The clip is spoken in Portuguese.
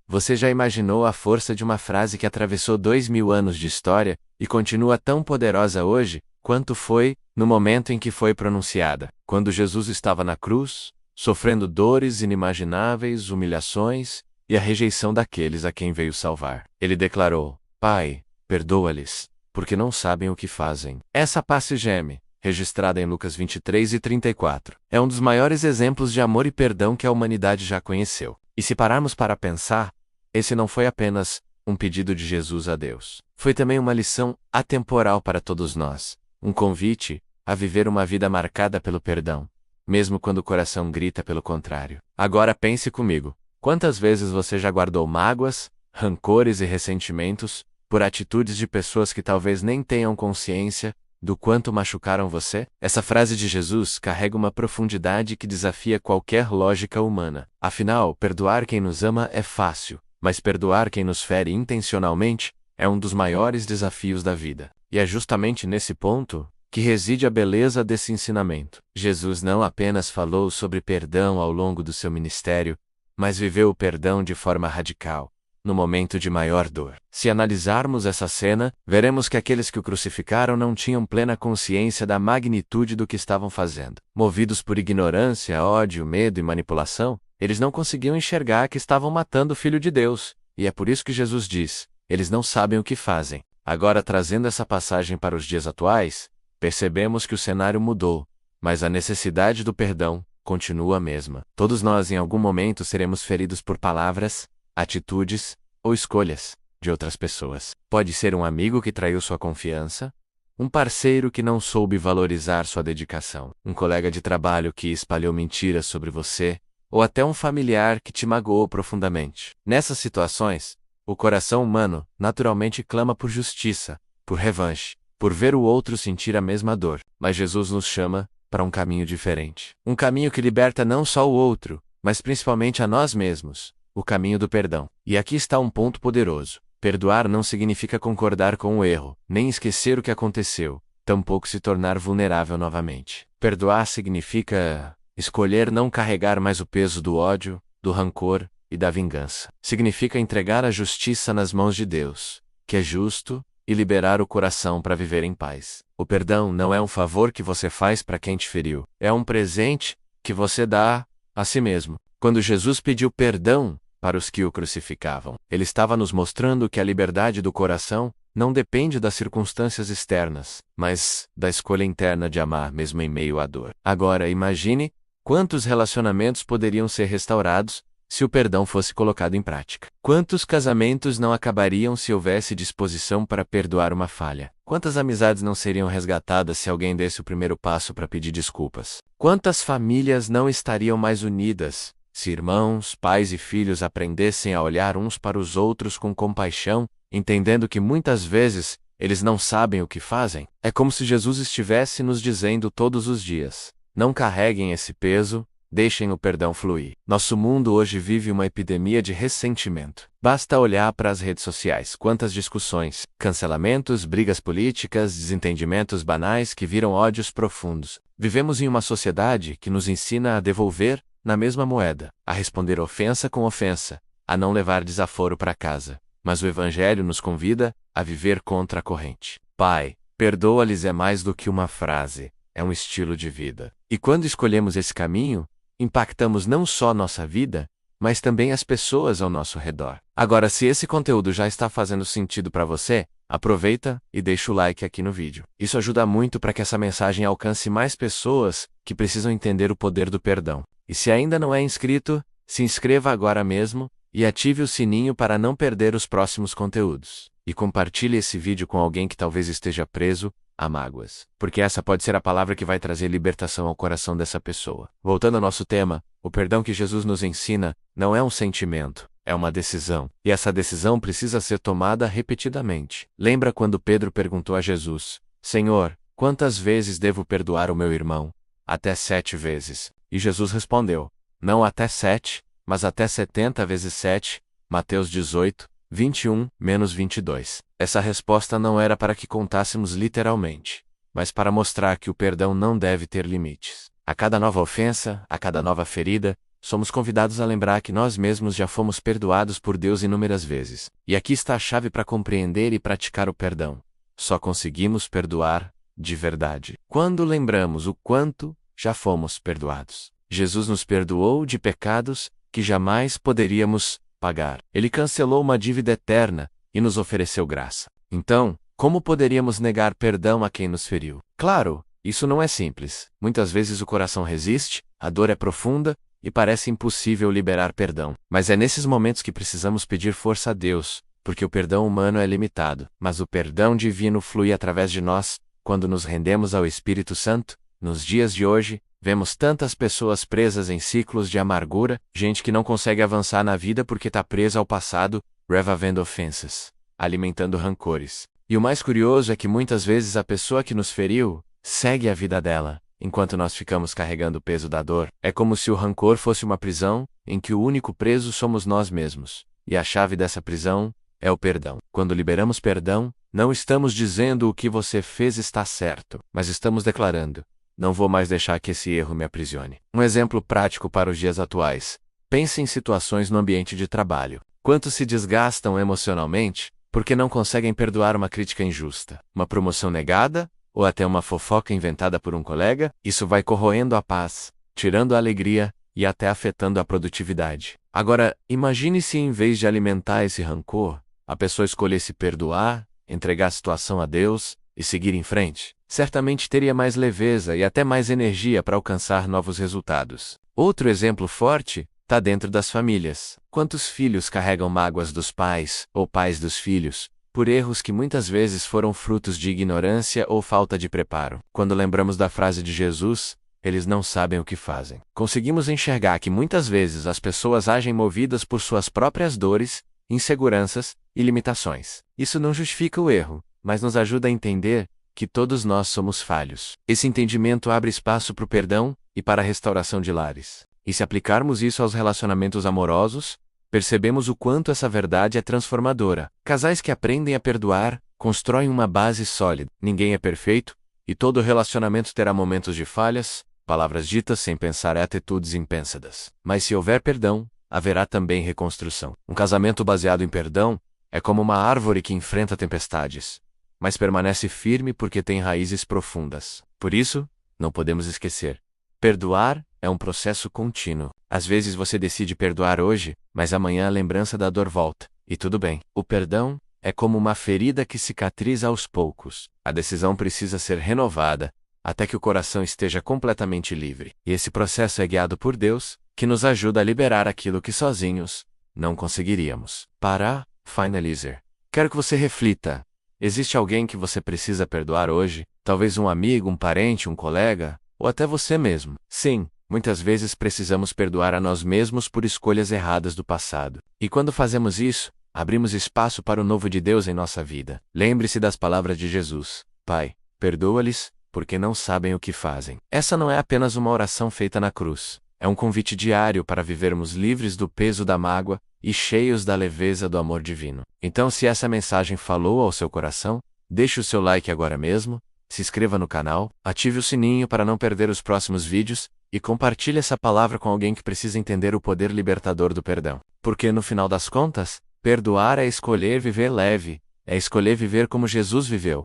Você já imaginou a força de uma frase que atravessou 2000 anos de história e continua tão poderosa hoje quanto foi no momento em que foi pronunciada? Quando Jesus estava na cruz, sofrendo dores inimagináveis, humilhações e a rejeição daqueles a quem veio salvar. Ele declarou: Pai, perdoa-lhes, porque não sabem o que fazem. Essa passe geme, registrada em Lucas 23:34, é um dos maiores exemplos de amor e perdão que a humanidade já conheceu. E se pararmos para pensar, esse não foi apenas um pedido de Jesus a Deus. Foi também uma lição atemporal para todos nós, um convite a viver uma vida marcada pelo perdão, mesmo quando o coração grita pelo contrário. Agora pense comigo, quantas vezes você já guardou mágoas, rancores e ressentimentos por atitudes de pessoas que talvez nem tenham consciência do quanto machucaram você? Essa frase de Jesus carrega uma profundidade que desafia qualquer lógica humana. Afinal, perdoar quem nos ama é fácil, mas perdoar quem nos fere intencionalmente é um dos maiores desafios da vida. E é justamente nesse ponto que reside a beleza desse ensinamento. Jesus não apenas falou sobre perdão ao longo do seu ministério, mas viveu o perdão de forma radical, no momento de maior dor. Se analisarmos essa cena, veremos que aqueles que o crucificaram não tinham plena consciência da magnitude do que estavam fazendo. Movidos por ignorância, ódio, medo e manipulação, eles não conseguiam enxergar que estavam matando o Filho de Deus, e é por isso que Jesus diz: eles não sabem o que fazem. Agora, trazendo essa passagem para os dias atuais, percebemos que o cenário mudou, mas a necessidade do perdão continua a mesma. Todos nós em algum momento seremos feridos por palavras, atitudes ou escolhas de outras pessoas. Pode ser um amigo que traiu sua confiança, um parceiro que não soube valorizar sua dedicação, um colega de trabalho que espalhou mentiras sobre você, ou até um familiar que te magoou profundamente. Nessas situações, o coração humano naturalmente clama por justiça, por revanche, por ver o outro sentir a mesma dor. Mas Jesus nos chama para um caminho diferente. Um caminho que liberta não só o outro, mas principalmente a nós mesmos. O caminho do perdão. E aqui está um ponto poderoso. Perdoar não significa concordar com o erro, nem esquecer o que aconteceu, tampouco se tornar vulnerável novamente. Perdoar significa escolher não carregar mais o peso do ódio, do rancor e da vingança. Significa entregar a justiça nas mãos de Deus, que é justo, e liberar o coração para viver em paz. O perdão não é um favor que você faz para quem te feriu, é um presente que você dá a si mesmo. Quando Jesus pediu perdão para os que o crucificavam, ele estava nos mostrando que a liberdade do coração não depende das circunstâncias externas, mas da escolha interna de amar mesmo em meio à dor. Agora imagine quantos relacionamentos poderiam ser restaurados se o perdão fosse colocado em prática. Quantos casamentos não acabariam se houvesse disposição para perdoar uma falha? Quantas amizades não seriam resgatadas se alguém desse o primeiro passo para pedir desculpas? Quantas famílias não estariam mais unidas se irmãos, pais e filhos aprendessem a olhar uns para os outros com compaixão, entendendo que muitas vezes eles não sabem o que fazem? É como se Jesus estivesse nos dizendo todos os dias: não carreguem esse peso, deixem o perdão fluir. Nosso mundo hoje vive uma epidemia de ressentimento. Basta olhar para as redes sociais. Quantas discussões, cancelamentos, brigas políticas, desentendimentos banais que viram ódios profundos. Vivemos em uma sociedade que nos ensina a devolver na mesma moeda, a responder ofensa com ofensa, a não levar desaforo para casa. Mas o Evangelho nos convida a viver contra a corrente. Pai, perdoa-lhes é mais do que uma frase, é um estilo de vida. E quando escolhemos esse caminho, impactamos não só nossa vida, mas também as pessoas ao nosso redor. Agora, se esse conteúdo já está fazendo sentido para você, aproveita e deixa o like aqui no vídeo. Isso ajuda muito para que essa mensagem alcance mais pessoas que precisam entender o poder do perdão. E se ainda não é inscrito, se inscreva agora mesmo e ative o sininho para não perder os próximos conteúdos. E compartilhe esse vídeo com alguém que talvez esteja preso a mágoas, porque essa pode ser a palavra que vai trazer libertação ao coração dessa pessoa. Voltando ao nosso tema, o perdão que Jesus nos ensina não é um sentimento, é uma decisão. E essa decisão precisa ser tomada repetidamente. Lembra quando Pedro perguntou a Jesus: Senhor, quantas vezes devo perdoar o meu irmão? Até 7 vezes. E Jesus respondeu: não até 7, mas até 70 vezes 7, Mateus 18, 21-22. Essa resposta não era para que contássemos literalmente, mas para mostrar que o perdão não deve ter limites. A cada nova ofensa, a cada nova ferida, somos convidados a lembrar que nós mesmos já fomos perdoados por Deus inúmeras vezes. E aqui está a chave para compreender e praticar o perdão. Só conseguimos perdoar de verdade quando lembramos o quanto já fomos perdoados. Jesus nos perdoou de pecados que jamais poderíamos pagar. Ele cancelou uma dívida eterna e nos ofereceu graça. Então, como poderíamos negar perdão a quem nos feriu? Claro, isso não é simples. Muitas vezes o coração resiste, a dor é profunda e parece impossível liberar perdão. Mas é nesses momentos que precisamos pedir força a Deus, porque o perdão humano é limitado, mas o perdão divino flui através de nós, quando nos rendemos ao Espírito Santo. Nos dias de hoje, vemos tantas pessoas presas em ciclos de amargura, gente que não consegue avançar na vida porque está presa ao passado, revivendo ofensas, alimentando rancores. E o mais curioso é que muitas vezes a pessoa que nos feriu segue a vida dela, enquanto nós ficamos carregando o peso da dor. É como se o rancor fosse uma prisão, em que o único preso somos nós mesmos. E a chave dessa prisão é o perdão. Quando liberamos perdão, não estamos dizendo o que você fez está certo, mas estamos declarando: não vou mais deixar que esse erro me aprisione. Um exemplo prático para os dias atuais. Pense em situações no ambiente de trabalho. Quantos se desgastam emocionalmente porque não conseguem perdoar uma crítica injusta, uma promoção negada, ou até uma fofoca inventada por um colega? Isso vai corroendo a paz, tirando a alegria e até afetando a produtividade. Agora, imagine se em vez de alimentar esse rancor, a pessoa escolhesse perdoar, entregar a situação a Deus e seguir em frente. Certamente teria mais leveza e até mais energia para alcançar novos resultados. Outro exemplo forte está dentro das famílias. Quantos filhos carregam mágoas dos pais, ou pais dos filhos, por erros que muitas vezes foram frutos de ignorância ou falta de preparo? Quando lembramos da frase de Jesus, eles não sabem o que fazem, conseguimos enxergar que muitas vezes as pessoas agem movidas por suas próprias dores, inseguranças e limitações. Isso não justifica o erro, mas nos ajuda a entender que todos nós somos falhos. Esse entendimento abre espaço para o perdão e para a restauração de lares. E se aplicarmos isso aos relacionamentos amorosos, percebemos o quanto essa verdade é transformadora. Casais que aprendem a perdoar constroem uma base sólida. Ninguém é perfeito, e todo relacionamento terá momentos de falhas, palavras ditas sem pensar e atitudes impensadas. Mas se houver perdão, haverá também reconstrução. Um casamento baseado em perdão é como uma árvore que enfrenta tempestades, mas permanece firme porque tem raízes profundas. Por isso, não podemos esquecer: perdoar é um processo contínuo. Às vezes você decide perdoar hoje, mas amanhã a lembrança da dor volta. E tudo bem. O perdão é como uma ferida que cicatriza aos poucos. A decisão precisa ser renovada, até que o coração esteja completamente livre. E esse processo é guiado por Deus, que nos ajuda a liberar aquilo que sozinhos não conseguiríamos. Para finalizar, quero que você reflita. Existe alguém que você precisa perdoar hoje? Talvez um amigo, um parente, um colega, ou até você mesmo. Sim, muitas vezes precisamos perdoar a nós mesmos por escolhas erradas do passado. E quando fazemos isso, abrimos espaço para o novo de Deus em nossa vida. Lembre-se das palavras de Jesus: Pai, perdoa-lhes, porque não sabem o que fazem. Essa não é apenas uma oração feita na cruz. É um convite diário para vivermos livres do peso da mágoa e cheios da leveza do amor divino. Então, se essa mensagem falou ao seu coração, deixe o seu like agora mesmo, se inscreva no canal, ative o sininho para não perder os próximos vídeos e compartilhe essa palavra com alguém que precisa entender o poder libertador do perdão. Porque no final das contas, perdoar é escolher viver leve, é escolher viver como Jesus viveu.